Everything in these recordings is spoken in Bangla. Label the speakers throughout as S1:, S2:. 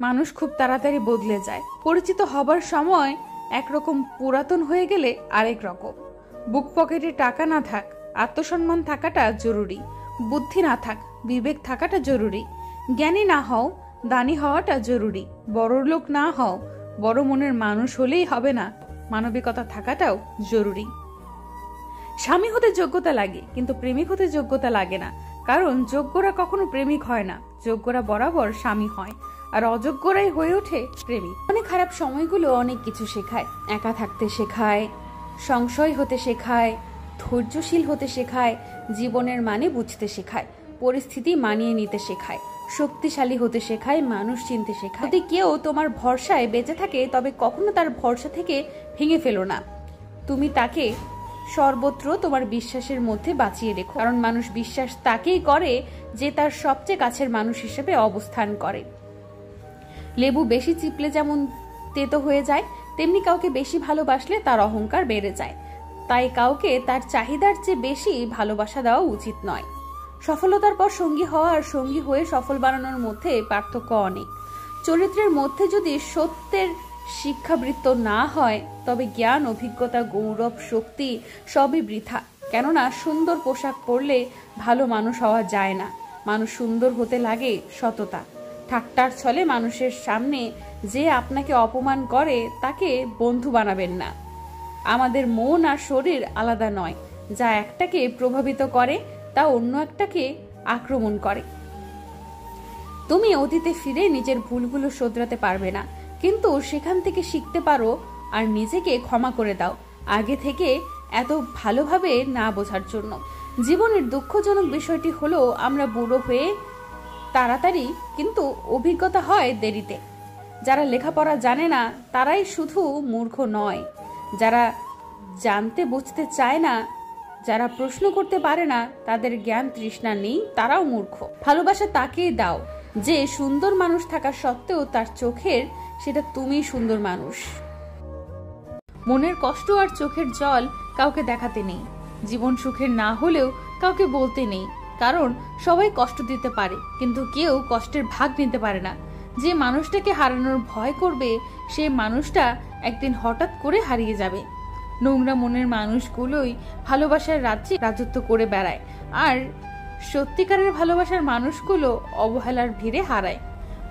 S1: মানুষ খুব তাড়াতাড়ি বদলে যায়। পরিচিত হবার সময় একরকম, পুরাতন হয়ে গেলে আরেক রকম। বুক পকেটে টাকা না থাক, আত্মসম্মান থাকাটা জরুরি। বুদ্ধি না থাক, বিবেক থাকাটা জরুরি। জ্ঞানী না হও, দানি হওয়াটা জরুরি। বড় লোক না হও, বড় মনের মানুষ হলেই হবে না, মানবিকতা থাকাটাও জরুরি। স্বামী হতে যোগ্যতা লাগে, কিন্তু প্রেমিক হতে যোগ্যতা লাগে না। কারণ যোগ্যরা কখনো প্রেমিক হয় না, যোগ্যরা বরাবর স্বামী হয়, আর অযোগ্যরাই হয়ে ওঠে প্রেমিক। অনেক খারাপ সময়গুলো অনেক কিছু শেখায়। একা থাকতে শেখায়, সংশয় হতে শেখায়, ধৈর্যশীল হতে শেখায়, জীবনের মানে বুঝতে শেখায়, পরিস্থিতি মানিয়ে নিতে শেখায়, শক্তিশালী হতে শেখায়, মানুষ চিনতে শেখায়। যদি কেউ তোমার ভরসায় বেঁচে থাকে, তবে কখনো তার ভরসা থেকে ভেঙে ফেলো না। তুমি তাকে সর্বত্র তোমার বিশ্বাসের মধ্যে বাঁচিয়ে রেখো। কারণ মানুষ বিশ্বাস তাকেই করে যে তার সবচেয়ে কাছের মানুষ হিসেবে অবস্থান করে। লেবু বেশি চিপলে যেমন তেতো হয়ে যায়, তেমনি কাউকে বেশি ভালোবাসলে তার অহংকার বেড়ে যায়। তাই কাউকে তার চাহিদার চেয়ে বেশি ভালোবাসা দেওয়া উচিত নয়। সফলতার পর সঙ্গী হওয়া আর সঙ্গী হয়ে সফল বানানোর মধ্যে পার্থক্য অনেক। চরিত্রের মধ্যে যদি সত্যের শিক্ষাবৃত্ত না হয়, তবে জ্ঞান, অভিজ্ঞতা, গৌরব, শক্তি সবই বৃথা। কেননা সুন্দর পোশাক পরলে ভালো মানুষ হওয়া যায় না। মানুষ সুন্দর হতে লাগে সততা। ঠাট্টার ছলে মানুষের সামনে যে আপনাকে অপমান করে, তাকে বন্ধু বানাবেন না। আমাদের মন আর শরীর আলাদা নয়। যা একটাকে প্রভাবিত করে, তা অন্য একটাকে আক্রমণ করে। তুমি অতীতে ফিরে নিজের ভুলগুলো শোধরাতে পারবে না, কিন্তু সেখান থেকে শিখতে পারো আর নিজেকে ক্ষমা করে দাও, আগে থেকে এত ভালোভাবে না বোঝার জন্য। জীবনের দুঃখজনক বিষয়টি হলো, আমরা বুড়ো হয়ে তাড়াতাড়ি, কিন্তু অভিজ্ঞতা হয় দেরিতে। যারা লেখাপড়া জানে না তারাই শুধু মূর্খ নয়, যারা জানতে বুঝতে চায় না, যারা প্রশ্ন করতে পারে না, তাদের জ্ঞান তৃষ্ণা নেই, তারাও মূর্খ। ভালোবাসা তাকেই দাও যে সুন্দর মানুষ থাকা সত্ত্বেও তার চোখের সেটা তুমি সুন্দর মানুষ। মনের কষ্ট আর চোখের জল কাউকে দেখাতে নেই। জীবন সুখের না হলেও কাউকে বলতে নেই, কারণ সবাই কষ্ট দিতে পারে, কিন্তু কেউ কষ্টের ভাগ নিতে পারে না। যে মানুষটাকে হারানোর ভয় করবে, সে মানুষটা একদিন হঠাৎ করে হারিয়ে যাবে। নোংরা মনের মানুষগুলোই ভালোবাসার রাজ্যে রাজত্ব করে বেড়ায়, আর সত্যিকারের ভালোবাসার মানুষগুলো অবহেলার ভিড়ে হারায়।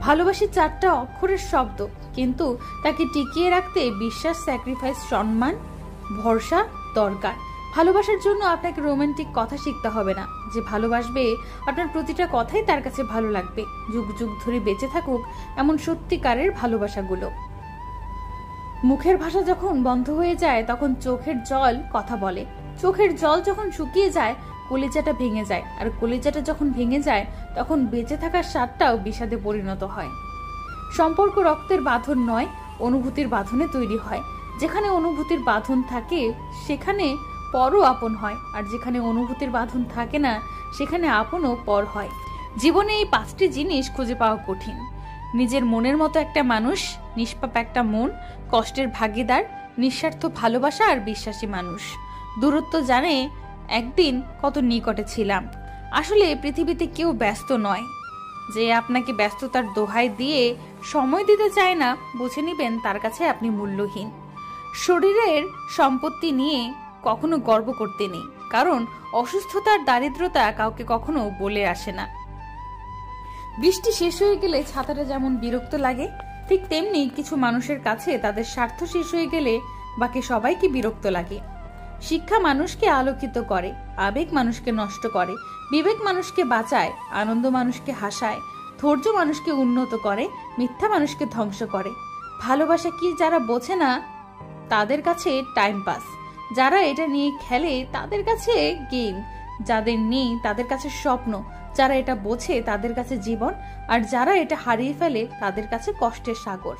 S1: ভালোবাসি 4টা অক্ষরের শব্দ, কিন্তু তাকে টিকিয়ে রাখতে বিশ্বাস, স্যাক্রিফাইস, সম্মান, ভরসা দরকার। ভালোবাসার জন্য আপনাকে রোমান্টিক কথা শিখতে হবে না। যে ভালোবাসবে, আপনার প্রতিটা কথাই তার কাছে ভালো লাগবে। যুগ যুগ ধরে বেঁচে থাকুক এমন সত্যিকারের ভালোবাসাগুলো। মুখের ভাষা যখন বন্ধ হয়ে যায়, তখন চোখের জল কথা বলে। চোখের জল যখন শুকিয়ে যায়, কলিজাটা ভেঙে যায়, আর কলিজাটা যখন ভেঙে যায়, তখন বেঁচে থাকার স্বাদটাও বিষাদে পরিণত হয়। সম্পর্ক রক্তের বাঁধন নয়, অনুভূতির বাঁধনে তৈরি হয়। যেখানে অনুভূতির বাঁধন থাকে, সেখানে পরও আপন হয়, আর যেখানে অনুভূতির বাঁধন থাকে না, সেখানে আপনও পর হয়। জীবনে এই 5টি জিনিস খুঁজে পাওয়া কঠিন: নিজের মনের মতো একটা মানুষ, নিষ্পাপ একটা মন, কষ্টের ভাগিদার, নিঃস্বার্থ ভালোবাসা আর বিশ্বাসী মানুষ। দূরত্ব জানে একদিন কত নিকটে ছিলাম। আসলে পৃথিবীতে কেউ ব্যস্ত নয়। যে আপনাকে ব্যস্ততার দোহাই দিয়ে সময় দিতে চায় না, বুঝে নিবেন তার কাছে আপনি মূল্যহীন। শরীরের সম্পত্তি নিয়ে কখনো গর্ব করতে নেই, কারণ অসুস্থতার দারিদ্রতা কাউকে কখনো বলে আসে না। বৃষ্টি শেষ হয়ে গেলে ছাতাটা যেমন বিরক্ত লাগে, ঠিক তেমনি কিছু মানুষের কাছে তাদের স্বার্থ শেষ হয়ে গেলে বাকি সবাইকে বিরক্ত লাগে। শিক্ষা মানুষকে আলোকিত করে, আবেগ মানুষকে নষ্ট করে, বিবেক মানুষকে বাঁচায়, আনন্দ মানুষকে হাসায়, ধৈর্য মানুষকে উন্নত করে, মিথ্যা মানুষকে ধ্বংস করে। ভালোবাসা কি যারা বোঝে না, তাদের কাছে টাইম পাস। যারা এটা নিয়ে খেলে, তাদের কাছে গেম। যাদের নেই, তাদের কাছে স্বপ্ন। যারা এটা বোঝে, তাদের কাছে জীবন। আর যারা এটা হারিয়ে ফেলে, তাদের কাছে কষ্টের সাগর।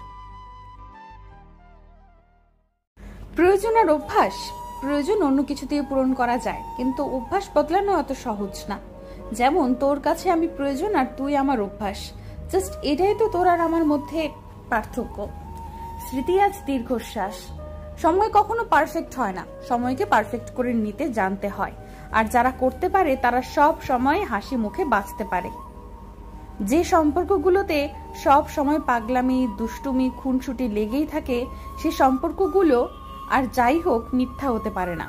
S1: প্রয়োজন আর অভ্যাস। প্রয়োজন অন্য কিছু দিয়ে পূরণ করা যায়, কিন্তু অভ্যাস বদলানো অত সহজ না। যেমন তোর কাছে আমি প্রয়োজন আর তুই আমার অভ্যাস। জাস্ট এটাই তো তোর আর আমার মধ্যে পার্থক্য। স্মৃতি আজ দীর্ঘশ্বাস। সময় কখনো পারফেক্ট হয় না, সময়কে পারফেক্ট করে নিতে জানতে হয়। আর যারা করতে পারে, তারা সব সময় হাসি মুখে বাঁচতে পারে। যে সম্পর্কগুলোতে সব সময় পাগলামি, দুষ্টুমি, খুনসুটি লেগেই থাকে, সে সম্পর্কগুলো আর যাই হোক মিথ্যা হতে পারে না।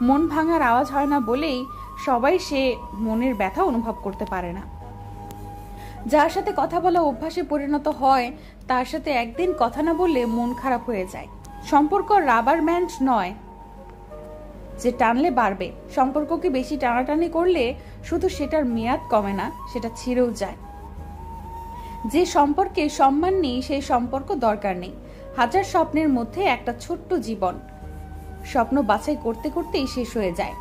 S1: মন ভাঙার আওয়াজ হয় না বলেই সবাই সে মনের ব্যথা অনুভব করতে পারে না। যার সাথে কথা বলা অভ্যাসে পরিণত হয়, তার সাথে একদিন কথা না বললে মন খারাপ হয়ে যায়। সম্পর্ক রাবার ব্যান্ড নয় যে টানলে বাড়বে। সম্পর্ককে বেশি টানাটানি করলে শুধু সেটার মেয়াদ কমে না, সেটা ছিঁড়েও যায়। যে সম্পর্কে সম্মান নেই, সেই সম্পর্ক দরকার নেই। হাজার স্বপ্নের মধ্যে একটা ছোট্ট জীবন, স্বপ্ন বাছাই করতে করতেই শেষ হয়ে যায়।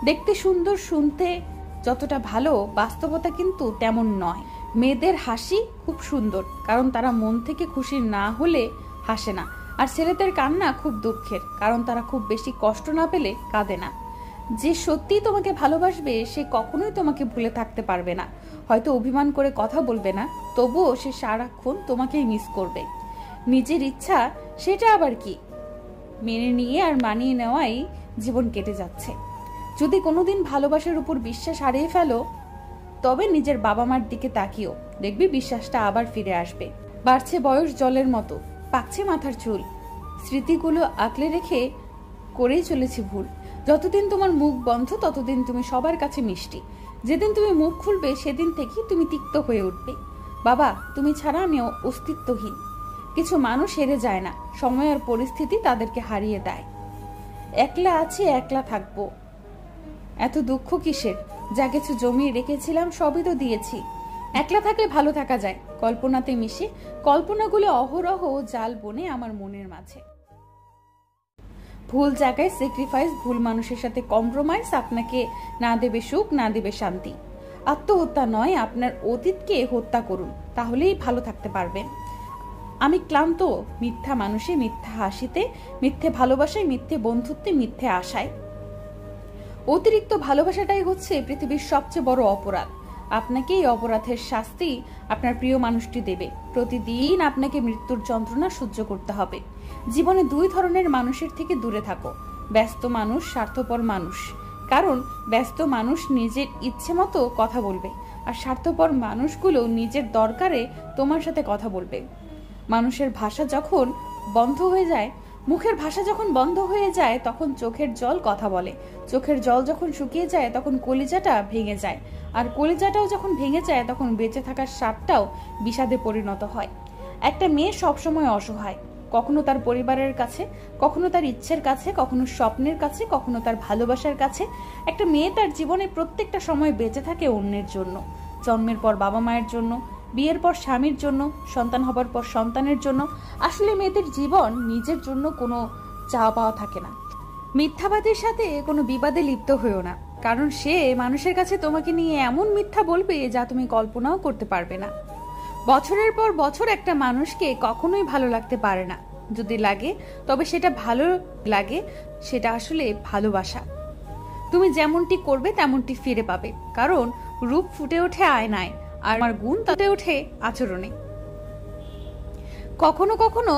S1: দেখতে সুন্দর, শুনতে যতটা ভালো, বাস্তবতা কিন্তু তেমন নয়। মেয়েদের হাসি খুব সুন্দর, কারণ তারা মন থেকে খুশি না হলে হাসে না। আর ছেলেদের কান্না খুব দুঃখের, কারণ তারা খুব বেশি কষ্ট না পেলে কাঁদে না। যে সত্যিই তোমাকে ভালোবাসবে, সে কখনোই তোমাকে ভুলে থাকতে পারবে না। হয়তো অভিমান করে কথা বলবে না, তবুও সে সারাক্ষণ তোমাকেই মিস করবে। নিজের ইচ্ছা সেটা আবার কি? মেনে নিয়ে আর মানিয়ে নেওয়াই জীবন কেটে যাচ্ছে। যদি কোনোদিন ভালোবাসার উপর বিশ্বাস হারিয়ে ফেলো, তবে নিজের বাবা মার দিকে তাকিও, দেখবি বিশ্বাসটা আবার ফিরে আসবে। বাড়ছে বয়স জলের মতো, পাকছে মাথার চুল, স্মৃতিগুলো আঁকলে রেখে করেই চলেছি ভুল। যতদিন তোমার মুখ বন্ধ, ততদিন তুমি সবার কাছে মিষ্টি। যেদিন তুমি মুখ খুলবে, সেদিন থেকেই তুমি তিক্ত হয়ে উঠবে। বাবা, তুমি ছাড়া আমি অস্তিত্বহীন। কিছু মানুষ হেরে যায় না, সময় আর পরিস্থিতি তাদেরকে হারিয়ে দেয়। একলা আছি, একলা থাকবো, এত দুঃখ কিসের? যা কিছু জমিয়ে রেখেছিলাম সবই তো দিয়েছি। একলা থাকলে ভালো থাকা যায়, কল্পনাতে মিশে। কল্পনাগুলো অহরহ জাল বনে আমার মনের মাঝে। ভুল জায়গায় স্যাক্রিফাইস, ভুল মানুষের সাথে কম্প্রোমাইজ আপনাকে না দেবে সুখ, না দেবে শান্তি। আত্মহত্যা নয়, আপনার অতীতকে হত্যা করুন, তাহলেই ভালো থাকতে পারবেন। আমি ক্লান্ত মিথ্যা মানুষে, মিথ্যা হাসিতে, মিথ্যে ভালোবাসায়, মিথ্যে বন্ধুত্বে, মিথ্যে আশায়। অতিরিক্ত ভালোবাসাটাই হচ্ছে পৃথিবীর সবচেয়ে বড় অপরাধ। আপনাকে এই অপরাধের শাস্তি আপনার প্রিয় মানুষটি দেবে। প্রতিদিন আপনাকে মৃত্যুর যন্ত্রণা সহ্য করতে হবে। জীবনে দুই ধরনের মানুষের থেকে দূরে থাকো, ব্যস্ত মানুষ, স্বার্থপর মানুষ। কারণ ব্যস্ত মানুষ নিজের ইচ্ছে মতো কথা বলবে, আর স্বার্থপর মানুষগুলো নিজের দরকারে তোমার সাথে কথা বলবে। মানুষের ভাষা যখন বন্ধ হয়ে যায়, মুখের ভাষা যখন বন্ধ হয়ে যায়, তখন চোখের জল কথা বলে। চোখের জল যখন শুকিয়ে যায়, তখন কলিজাটা ভেঙে যায়। আর কলিজাটাও যখন ভেঙে যায়, তখন বেঁচে থাকার স্বাদটাও বিষাদে পরিণত হয়। একটা মেয়ে সবসময় অসহায়, কখনো তার পরিবারের কাছে, কখনো তার ইচ্ছের কাছে, কখনো স্বপ্নের কাছে, কখনো তার ভালোবাসার কাছে। একটা মেয়ে তার জীবনে প্রত্যেকটা সময় বেঁচে থাকে অন্যের জন্য। জন্মের পর বাবা মায়ের জন্য, বিয়ের পর স্বামীর জন্য, সন্তান হবার পর সন্তানের জন্য। আসলে মেয়েদের জীবন নিজের জন্য কোনো চাওয়া পাওয়া থাকে না। মিথ্যাবাদীর সাথে কোনো বিবাদে লিপ্ত হয়েও না, কারণ সে মানুষের কাছে তোমাকে নিয়ে এমন মিথ্যা বলবে যা তুমি কল্পনাও করতে পারবে না। বছরের পর বছর একটা মানুষকে কখনোই ভালো লাগতে পারে না। যদি লাগে, তবে সেটা ভালো লাগে, সেটা আসলে ভালোবাসা। তুমি যেমনটি করবে তেমনটি ফিরে পাবে, কারণ রূপ ফুটে ওঠে আয়নায়, আর আমার গুণ তাতে ওঠে আচরণে। কখনো কখনো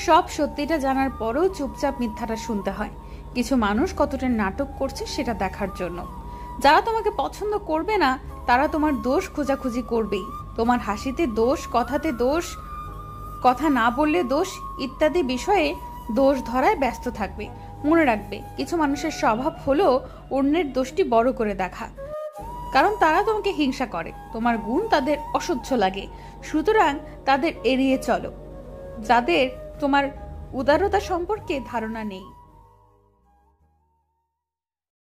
S1: সব সত্যিটা জানার পরেও চুপচাপ মিথ্যাটা শুনতে হয়। কিছু মানুষ কতটা নাটক করছে সেটা দেখার জন্য। যারা তোমাকে পছন্দ করবে না, তারা তোমার দোষ খোঁজাখুঁজি করবেই। তোমার হাসিতে দোষ, কথাতে দোষ, কথা না বললে দোষ ইত্যাদি বিষয়ে দোষ ধরায় ব্যস্ত থাকবে। মনে রাখবে, কিছু মানুষের স্বভাব হলো অন্যের দোষটি বড় করে দেখা, কারণ তারা তোমাকে হিংসা করে। তোমার গুণ তাদের অসহ্য লাগে, সুতরাং তাদের এড়িয়ে চলো। যাদের তোমার উদারতা সম্পর্কে ধারণা নেই।